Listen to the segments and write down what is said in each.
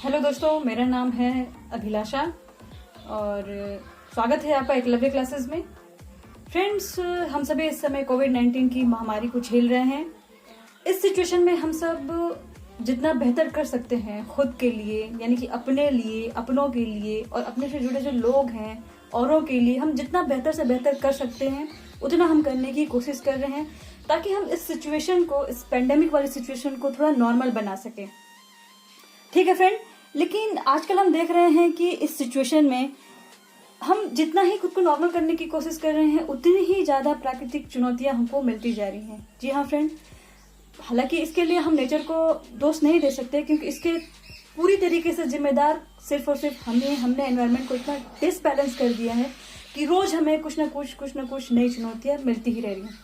Hello दोस्तों, मेरा नाम है अभिलाषा और स्वागत है आपका एकलव्य क्लासेस में। फ्रेंड्स, हम सभी इस समय कोविड-19 की महामारी को झेल रहे हैं। इस सिचुएशन में हम सब जितना बेहतर कर सकते हैं खुद के लिए, यानी कि अपने लिए, अपनों के लिए और अपने से जुड़े जो लोग हैं औरों के लिए, हम जितना बेहतर से बेहतर कर सकते हैं उतना हम करने की कोशिश कर रहे हैं ताकि हम इस सिचुएशन को, इस पेंडेमिक वाली सिचुएशन को थोड़ा नॉर्मल बना सकें। ठीक है फ्रेंड, लेकिन आजकल हम देख रहे हैं कि इस सिचुएशन में हम जितना ही खुद को नॉर्मल करने की कोशिश कर रहे हैं उतनी ही ज्यादा प्राकृतिक चुनौतियां हमको मिलती जा रही हैं। जी हाँ फ्रेंड, हालांकि इसके लिए हम नेचर को दोष नहीं दे सकते क्योंकि इसके पूरी तरीके से जिम्मेदार सिर्फ और सिर्फ हमने एनवायरनमेंट को इतना डिसबैलेंस कर दिया है कि रोज हमें कुछ न कुछ नई चुनौतियां मिलती ही रह रही हैं।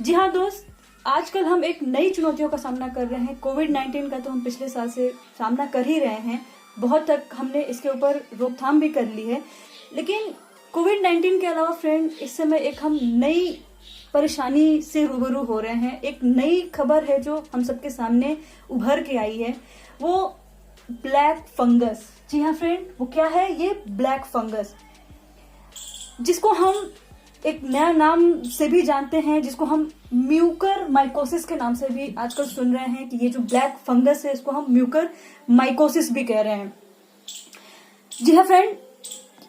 जी हाँ दोस्त, आजकल हम एक नई चुनौतियों का सामना कर रहे हैं। कोविड-19 का तो हम पिछले साल से सामना कर ही रहे हैं, बहुत तक हमने इसके ऊपर रोकथाम भी कर ली है। लेकिन कोविड-19 के अलावा फ्रेंड, इस समय एक हम नई परेशानी से रूबरू हो रहे हैं। एक नई खबर है जो हम सबके सामने उभर के आई है, वो ब्लैक फंगस। जी हाँ फ्रेंड, वो क्या है? ये ब्लैक फंगस, जिसको हम एक नया नाम से भी जानते हैं, जिसको हम म्यूकर माइकोसिस के नाम से भी आजकल सुन रहे हैं कि ये जो ब्लैक फंगस है इसको हम म्यूकर माइकोसिस भी कह रहे हैं। जी हाँ फ्रेंड,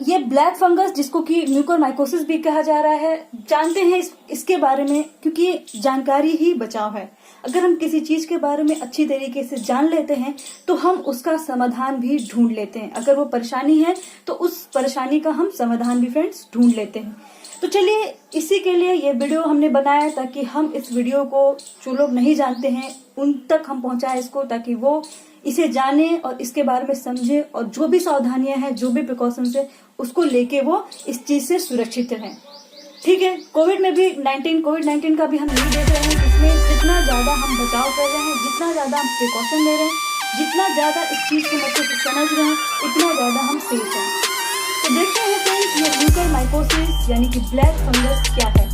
ये ब्लैक फंगस जिसको कि म्यूकर माइकोसिस भी कहा जा रहा है, जानते हैं इसके बारे में क्योंकि जानकारी ही बचाव है। अगर हम किसी चीज के बारे में अच्छी तरीके से जान लेते हैं तो हम उसका समाधान भी ढूंढ लेते हैं। अगर वो परेशानी है तो उस परेशानी का हम समाधान भी फ्रेंड्स ढूंढ लेते हैं। तो चलिए, इसी के लिए ये वीडियो हमने बनाया ताकि हम इस वीडियो को जो लोग नहीं जानते हैं उन तक हम पहुंचाएं इसको, ताकि वो इसे जाने और इसके बारे में समझे और जो भी सावधानियां हैं, जो भी प्रिकॉशंस है, उसको लेके वो इस चीज से सुरक्षित रहें। ठीक है, कोविड-19 का भी हम नहीं देख रहे हैं। इसमें जितना ज्यादा हम बचाव कर रहे हैं, जितना ज्यादा हम प्रिकॉशन ले रहे हैं, जितना ज्यादा इस चीज को अच्छे से समझ रहे हैं, उतना ज्यादा हम सेफ हैं। तो देखते हैं फ्रेंड्स, ये म्यूकर माइकोसिस यानी कि ब्लैक फंगस क्या है।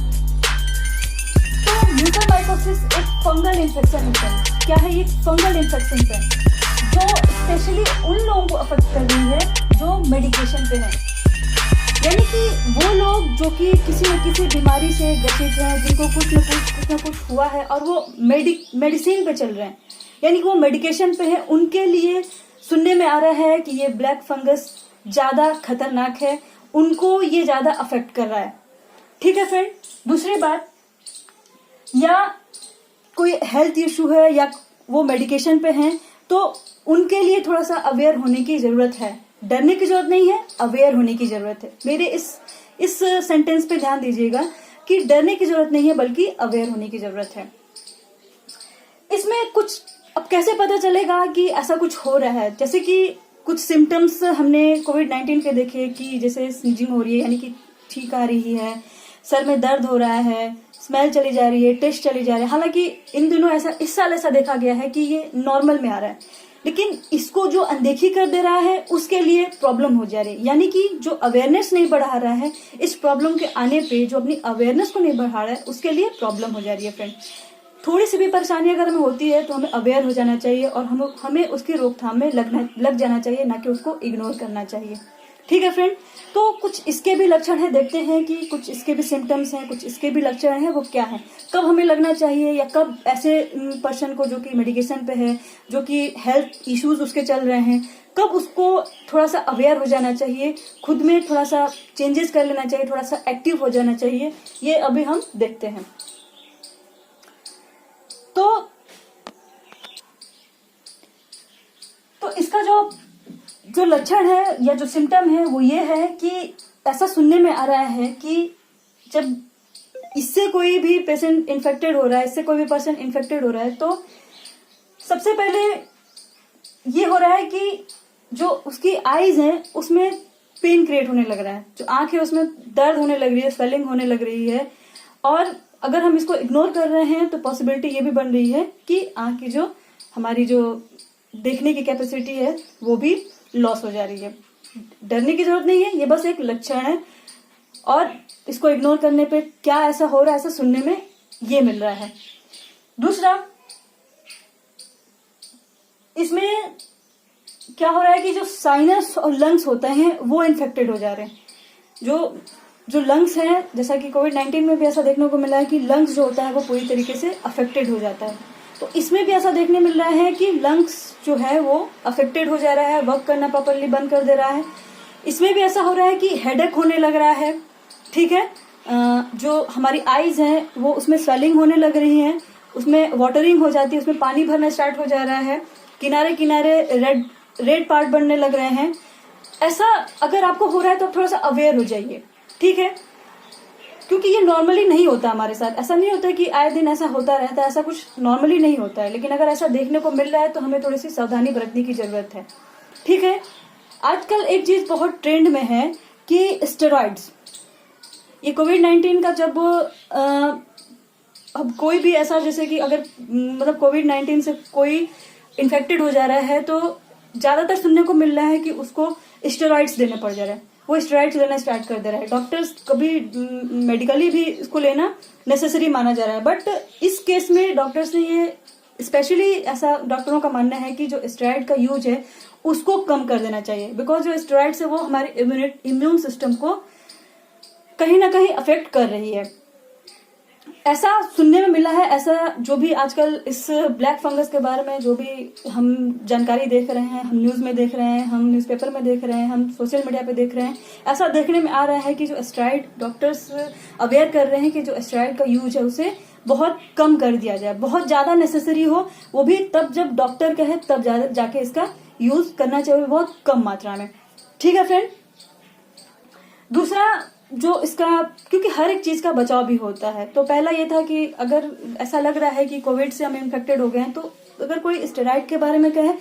तो म्यूकर माइकोसिस एक फंगल इन्फेक्शन है। क्या है ये? फंगल इन्फेक्शन है जो स्पेशली उन लोगों को अफेक्ट कर रही है जो मेडिकेशन पे हैं, यानी कि वो लोग जो कि किसी न किसी बीमारी से ग्रसित हैं, जिनको कुछ न कुछ हुआ है और वो मेडिसिन पे चल रहे हैं, यानी कि वो मेडिकेशन पे है। उनके लिए सुनने में आ रहा है कि ये ब्लैक फंगस ज्यादा खतरनाक है, उनको ये ज्यादा अफेक्ट कर रहा है। ठीक है फ्रेंड, दूसरी बात, या कोई हेल्थ इशू है या वो मेडिकेशन पे हैं, तो उनके लिए थोड़ा सा अवेयर होने की जरूरत है। डरने की जरूरत नहीं है, अवेयर होने की जरूरत है। मेरे इस सेंटेंस पे ध्यान दीजिएगा कि डरने की जरूरत नहीं है बल्कि अवेयर होने की जरूरत है। इसमें कुछ अब कैसे पता चलेगा कि ऐसा कुछ हो रहा है? जैसे कि कुछ सिम्टम्स हमने कोविड-19 के देखे कि जैसे स्नीजिंग हो रही है, यानी कि छींक आ रही है, सर में दर्द हो रहा है, स्मेल चली जा रही है, टेस्ट चली जा रही है। हालांकि इन दिनों इस साल ऐसा देखा गया है कि ये नॉर्मल में आ रहा है, लेकिन इसको जो अनदेखी कर दे रहा है उसके लिए प्रॉब्लम हो जा रही है। यानी कि जो अवेयरनेस नहीं बढ़ा रहा है, इस प्रॉब्लम के आने पे जो अपनी अवेयरनेस को नहीं बढ़ा रहा है उसके लिए प्रॉब्लम हो जा रही है फ्रेंड। थोड़ी सी भी परेशानी अगर हमें होती है तो हमें अवेयर हो जाना चाहिए और हमें उसकी रोकथाम में लग जाना चाहिए, ना कि उसको इग्नोर करना चाहिए। ठीक है फ्रेंड, तो कुछ इसके भी लक्षण हैं, देखते हैं कि कुछ इसके भी सिम्टम्स हैं, कुछ इसके भी लक्षण हैं, वो क्या है, कब हमें लगना चाहिए या कब ऐसे पर्सन को जो कि मेडिकेशन पे है, जो कि हेल्थ इश्यूज उसके चल रहे हैं, कब उसको थोड़ा सा अवेयर हो जाना चाहिए, खुद में थोड़ा सा चेंजेस कर लेना चाहिए, थोड़ा सा एक्टिव हो जाना चाहिए, ये अभी हम देखते हैं। तो इसका जो लक्षण है या जो सिम्टम है वो ये है कि ऐसा सुनने में आ रहा है कि जब इससे कोई भी पेशेंट इन्फेक्टेड हो रहा है, इससे कोई भी पर्सन इन्फेक्टेड हो रहा है, तो सबसे पहले ये हो रहा है कि जो उसकी आईज हैं उसमें पेन क्रिएट होने लग रहा है, जो आंख है उसमें दर्द होने लग रही है, स्वेलिंग होने लग रही है। और अगर हम इसको इग्नोर कर रहे हैं तो पॉसिबिलिटी ये भी बन रही है कि आंख की जो हमारी जो देखने की कैपेसिटी है वो भी लॉस हो जा रही है। डरने की जरूरत नहीं है, ये बस एक लक्षण है और इसको इग्नोर करने पे क्या ऐसा हो रहा है, ऐसा सुनने में ये मिल रहा है। दूसरा, इसमें क्या हो रहा है कि जो साइनस और लंग्स होते हैं वो इन्फेक्टेड हो जा रहे हैं। जो लंग्स हैं, जैसा कि कोविड-19 में भी ऐसा देखने को मिला है कि लंग्स जो होता है वो पूरी तरीके से अफेक्टेड हो जाता है। तो इसमें भी ऐसा देखने मिल रहा है कि लंग्स जो है वो अफेक्टेड हो जा रहा है, वर्क करना प्रॉपरली बंद कर दे रहा है। इसमें भी ऐसा हो रहा है कि हेडेक होने लग रहा है, ठीक है। जो हमारी आईज हैं वो उसमें स्वेलिंग होने लग रही है, उसमें वाटरिंग हो जाती है, उसमें पानी भरना स्टार्ट हो जा रहा है, किनारे किनारे रेड पार्ट बनने लग रहे हैं। ऐसा अगर आपको हो रहा है तो थोड़ा सा अवेयर हो जाइए, ठीक है, क्योंकि ये नॉर्मली नहीं होता हमारे साथ। ऐसा नहीं होता कि आए दिन ऐसा होता रहता है, ऐसा कुछ नॉर्मली नहीं होता है। लेकिन अगर ऐसा देखने को मिल रहा है तो हमें थोड़ी सी सावधानी बरतने की जरूरत है, ठीक है। आजकल एक चीज बहुत ट्रेंड में है कि स्टेरॉइड्स। ये कोविड-19 का जब अब कोई भी ऐसा, जैसे कि अगर मतलब कोविड-19 से कोई इन्फेक्टेड हो जा रहा है तो ज्यादातर सुनने को मिल रहा है कि उसको स्टेरॉइड्स देने पड़ जा रहा है, वो स्टेरॉइड्स लेना स्टार्ट कर दे रहा है। डॉक्टर्स कभी मेडिकली भी इसको लेना नेसेसरी माना जा रहा है, बट इस केस में डॉक्टर्स ने ये स्पेशली ऐसा डॉक्टरों का मानना है कि जो स्टेरॉइड का यूज है उसको कम कर देना चाहिए। बिकॉज जो स्टेरॉइड्स है वो हमारे इम्यून सिस्टम को कहीं ना कहीं अफेक्ट कर रही है, ऐसा सुनने में मिला है। ऐसा जो भी आजकल इस ब्लैक फंगस के बारे में जो भी हम जानकारी देख रहे हैं, हम न्यूज में देख रहे हैं, हम न्यूज़पेपर में देख रहे हैं, हम सोशल मीडिया पे देख रहे हैं, ऐसा देखने में आ रहा है कि जो स्टेरॉइड डॉक्टर्स अवेयर कर रहे हैं कि जो स्टेरॉइड का यूज है उसे बहुत कम कर दिया जाए। बहुत ज्यादा नेसेसरी हो वो भी तब जब डॉक्टर कहे तब जाके इसका यूज करना चाहिए, बहुत कम मात्रा में, ठीक है फ्रेंड। दूसरा जो इसका, क्योंकि हर एक चीज का बचाव भी होता है, तो पहला ये था कि अगर ऐसा लग रहा है कि कोविड से हम इन्फेक्टेड हो गए हैं तो अगर कोई स्टेरॉइड के बारे में कहे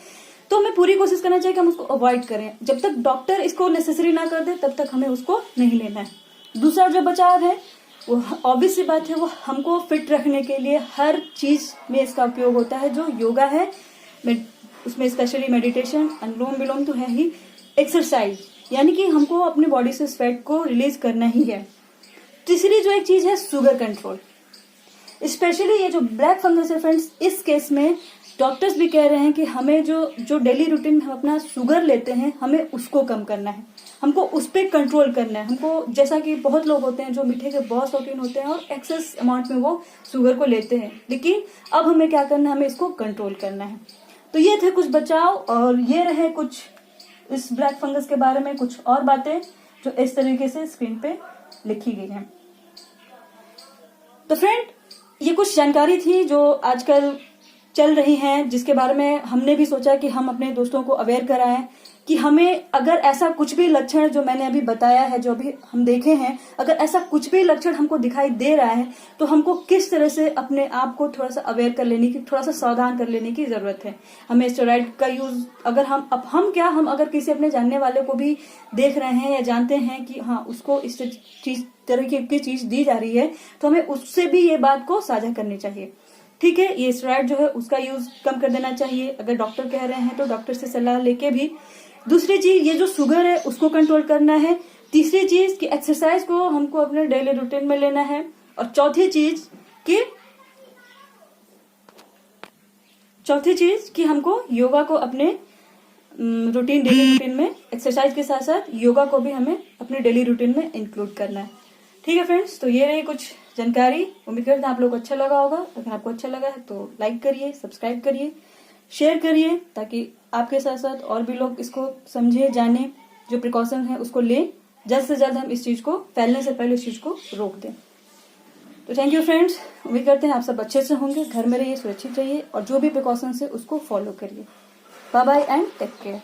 तो हमें पूरी कोशिश करना चाहिए कि हम उसको अवॉइड करें। जब तक डॉक्टर इसको नेसेसरी ना कर दे तब तक हमें उसको नहीं लेना है। दूसरा जो बचाव है वो ऑब्वियस सी बात है, वो हमको फिट रखने के लिए हर चीज में इसका उपयोग होता है। जो योगा है उसमें स्पेशली मेडिटेशन, अनुलोम विलोम तो है ही, एक्सरसाइज, यानी कि हमको अपनी बॉडी से स्वेट को रिलीज करना ही है। तीसरी जो एक चीज है शुगर कंट्रोल। स्पेशली ये जो ब्लैक फंगस है फ्रेंड्स, इस केस में डॉक्टर्स भी कह रहे हैं कि हमें जो डेली रूटीन में हम अपना शुगर लेते हैं हमें उसको कम करना है, हमको उस पर कंट्रोल करना है। हमको, जैसा कि बहुत लोग होते हैं जो मीठे के बहुत शौकीन होते हैं और एक्सेस अमाउंट में वो शुगर को लेते हैं, लेकिन अब हमें क्या करना है, हमें इसको कंट्रोल करना है। तो ये थे कुछ बचाव, और ये रहे कुछ इस ब्लैक फंगस के बारे में कुछ और बातें जो इस तरीके से स्क्रीन पे लिखी गई हैं। तो फ्रेंड, ये कुछ जानकारी थी जो आजकल चल रही हैं, जिसके बारे में हमने भी सोचा कि हम अपने दोस्तों को अवेयर कराएं कि हमें अगर ऐसा कुछ भी लक्षण जो मैंने अभी बताया है, जो अभी हम देखे हैं, अगर ऐसा कुछ भी लक्षण हमको दिखाई दे रहा है तो हमको किस तरह से अपने आप को थोड़ा सा अवेयर कर लेने की, थोड़ा सा सावधान कर लेने की जरूरत है। हमें स्टेरॉइड का यूज अगर हम अगर किसी अपने जानने वाले को भी देख रहे हैं या जानते हैं कि हाँ उसको इस तरह की चीज दी जा रही है, तो हमें उससे भी ये बात को साझा करनी चाहिए, ठीक है। ये स्टेरॉइड जो है उसका यूज कम कर देना चाहिए, अगर डॉक्टर कह रहे हैं तो डॉक्टर से सलाह लेके भी। दूसरी चीज, ये जो शुगर है उसको कंट्रोल करना है। तीसरी चीज कि एक्सरसाइज को हमको अपने डेली रूटीन में लेना है। और चौथी चीज कि हमको योगा को अपने डेली रूटीन में, एक्सरसाइज के साथ साथ योगा को भी हमें अपने डेली रूटीन में इंक्लूड करना है, ठीक है फ्रेंड्स। तो ये रही कुछ जानकारी, उम्मीद करते हैं आप लोग को अच्छा लगा होगा। अगर आपको अच्छा लगा है तो लाइक करिए, सब्सक्राइब करिए, शेयर करिए, ताकि आपके साथ साथ और भी लोग इसको समझे, जाने, जो प्रिकॉशन है उसको लें। जल्द से जल्द हम इस चीज को फैलने से पहले इस चीज को रोक दें। तो थैंक यू फ्रेंड्स, उम्मीद करते हैं आप सब अच्छे से होंगे, घर में रहिए, सुरक्षित रहिए और जो भी प्रिकॉशंस है उसको फॉलो करिए। Bye bye and take care.